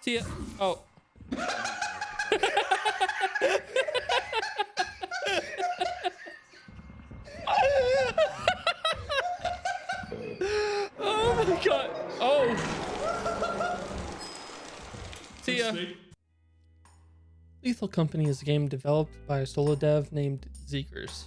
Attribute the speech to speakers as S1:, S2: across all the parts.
S1: See ya. Oh. Oh my god. Oh. See ya. Lethal Company is a game developed by a solo dev named Zeekerss.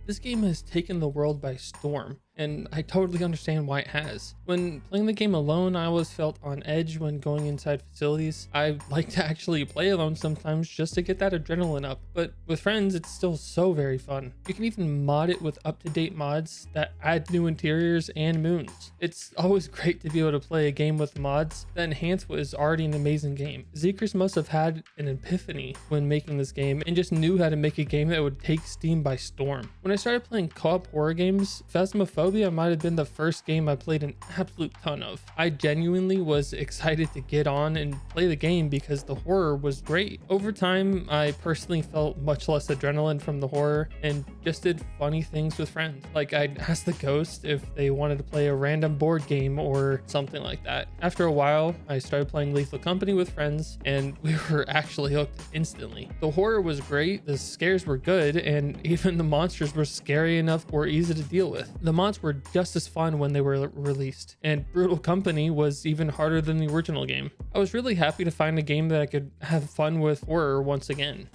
S1: This game has taken the world by storm, and I totally understand why it has. When playing the game alone, I always felt on edge when going inside facilities. I like to actually play alone sometimes just to get that adrenaline up, but with friends, it's still so very fun. You can even mod it with up-to-date mods that add new interiors and moons. It's always great to be able to play a game with mods that enhance what is already an amazing game. Zeekerss must have had an epiphany when making this game and just knew how to make a game that would take Steam by storm. When I started playing co-op horror games, Phasmophobia might have been the first game I played an absolute ton of. I genuinely was excited to get on and play the game because the horror was great. Over time, I personally felt much less adrenaline from the horror and just did funny things with friends. Like I'd ask the ghost if they wanted to play a random board game or something like that. After a while, I started playing Lethal Company with friends and we were actually hooked instantly. The horror was great, the scares were good, and even the monsters were scary enough or easy to deal with. The mods were just as fun when they were released, and Brutal Company was even harder than the original game. I was really happy to find a game that I could have fun with horror once again.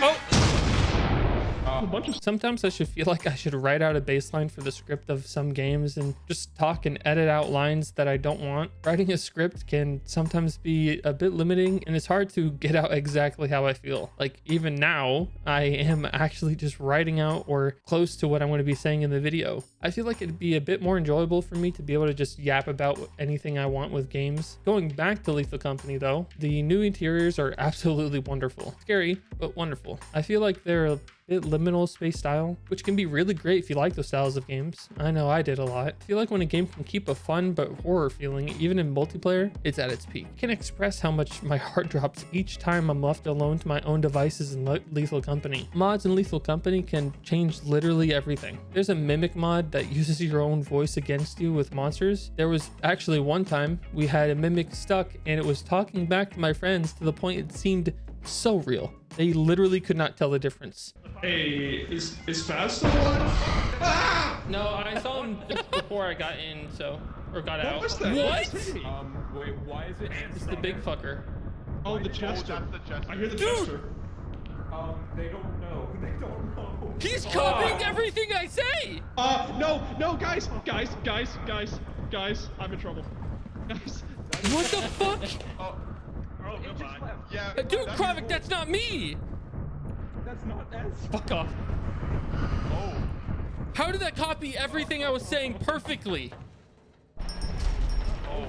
S1: Oh! Sometimes I should feel like I should write out a baseline for the script of some games and just talk and edit out lines that I don't want. Writing a script can sometimes be a bit limiting and it's hard to get out exactly how I feel. Like even now, I am actually just writing out or close to what I'm going to be saying in the video. I feel like it'd be a bit more enjoyable for me to be able to just yap about anything I want with games. Going back to Lethal Company though, the new interiors are absolutely wonderful. Scary, but wonderful. I feel like they're a bit liminal space style, which can be really great if you like those styles of games. I know I did a lot. I feel like when a game can keep a fun but horror feeling, even in multiplayer, it's at its peak. I can't express how much my heart drops each time I'm left alone to my own devices in Lethal Company. Mods in Lethal Company can change literally everything. There's a mimic mod that uses your own voice against you with monsters. There was actually one time we had a mimic stuck and it was talking back to my friends to the point it seemed so real. They literally could not tell the difference.
S2: Hey, is Faz still alive? Ah!
S1: No, I saw him just before I got in, or got out.
S2: What was that?
S1: What?
S3: Wait, why is it?
S1: It's the big fucker.
S2: Oh, the Chester.
S3: That's the Chester.
S2: I hear the
S1: Dude!
S2: Chester.
S3: They don't know. They don't know.
S1: He's copying everything I say!
S2: No, guys, I'm in trouble. Guys.
S1: What the fuck?
S3: Oh, goodbye. Yeah.
S1: Dude, Kravik, that's not me!
S3: That's not us.
S1: Fuck off.
S3: Oh.
S1: How did that copy everything I was saying perfectly?
S3: Oh,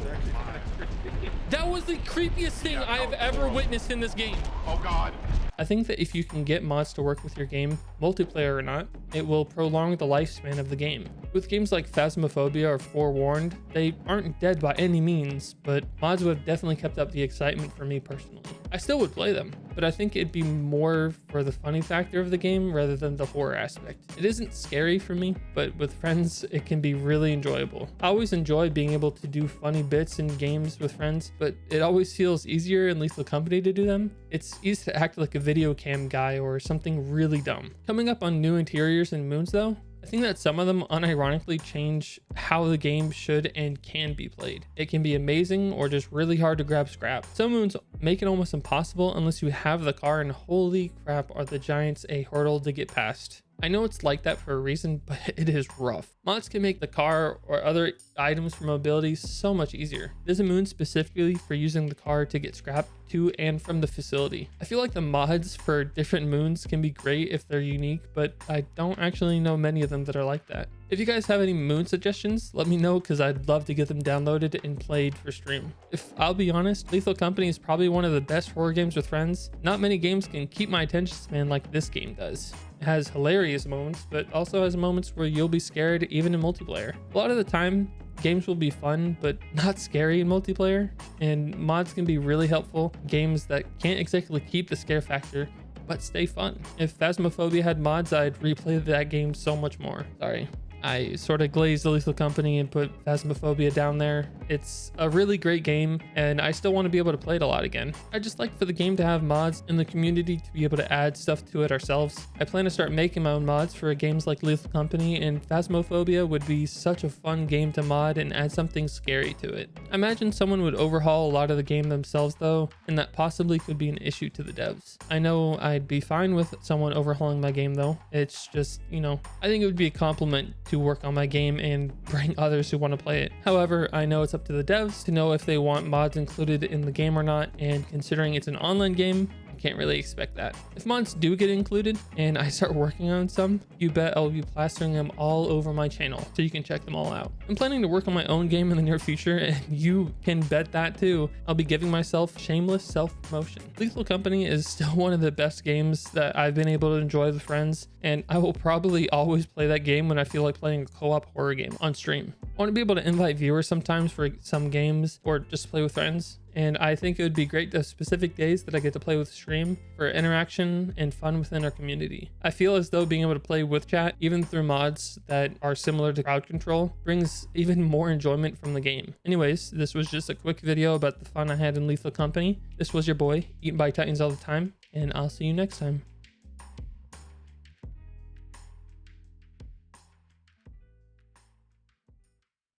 S1: That was the creepiest thing I have ever witnessed in this game.
S3: oh God.
S1: I think that if you can get mods to work with your game, multiplayer or not, it will prolong the lifespan of the game. With games like Phasmophobia or Forewarned, they aren't dead by any means, but mods would have definitely kept up the excitement for me personally. I still would play them, but I think it'd be more for the funny factor of the game rather than the horror aspect. It isn't scary for me, but with friends, it can be really enjoyable. I always enjoy being able to do funny bits in games with friends, but it always feels easier in Lethal Company to do them. It's easy to act like a video cam guy or something really dumb. Coming up on new interiors and moons though, I think that some of them unironically change how the game should and can be played. It can be amazing or just really hard to grab scrap. Some moons make it almost impossible unless you have the car, and holy crap are the giants a hurdle to get past. I know it's like that for a reason, but it is rough. Mods can make the car or other items for mobility so much easier. There's a moon specifically for using the car to get scrap to and from the facility. I feel like the mods for different moons can be great if they're unique, but I don't actually know many of them that are like that. If you guys have any moon suggestions, let me know because I'd love to get them downloaded and played for stream. If I'll be honest, Lethal Company is probably one of the best horror games with friends. Not many games can keep my attention span like this game does. It has hilarious moments, but also has moments where you'll be scared even in multiplayer. A lot of the time, games will be fun, but not scary in multiplayer, and mods can be really helpful. Games that can't exactly keep the scare factor, but stay fun. If Phasmophobia had mods, I'd replay that game so much more. Sorry. I sort of glazed the Lethal Company and put Phasmophobia down there. It's a really great game, and I still want to be able to play it a lot again. I just like for the game to have mods in the community to be able to add stuff to it ourselves. I plan to start making my own mods for games like Lethal Company, and Phasmophobia would be such a fun game to mod and add something scary to it. I imagine someone would overhaul a lot of the game themselves though, and that possibly could be an issue to the devs. I know I'd be fine with someone overhauling my game though. It's just, you know, I think it would be a compliment to work on my game and bring others who want to play it. However, I know it's up to the devs to know if they want mods included in the game or not, and considering it's an online game, can't really expect that. If mods do get included and I start working on some, you bet I'll be plastering them all over my channel so you can check them all out. I'm planning to work on my own game in the near future, and you can bet that too. I'll be giving myself shameless self-promotion. Lethal Company is still one of the best games that I've been able to enjoy with friends, and I will probably always play that game when I feel like playing a co-op horror game on stream. I want to be able to invite viewers sometimes for some games or just play with friends. And I think it would be great to have specific days that I get to play with stream for interaction and fun within our community. I feel as though being able to play with chat, even through mods that are similar to crowd control, brings even more enjoyment from the game. Anyways, this was just a quick video about the fun I had in Lethal Company. This was your boy, Eaten by Titans all the time, and I'll see you next time.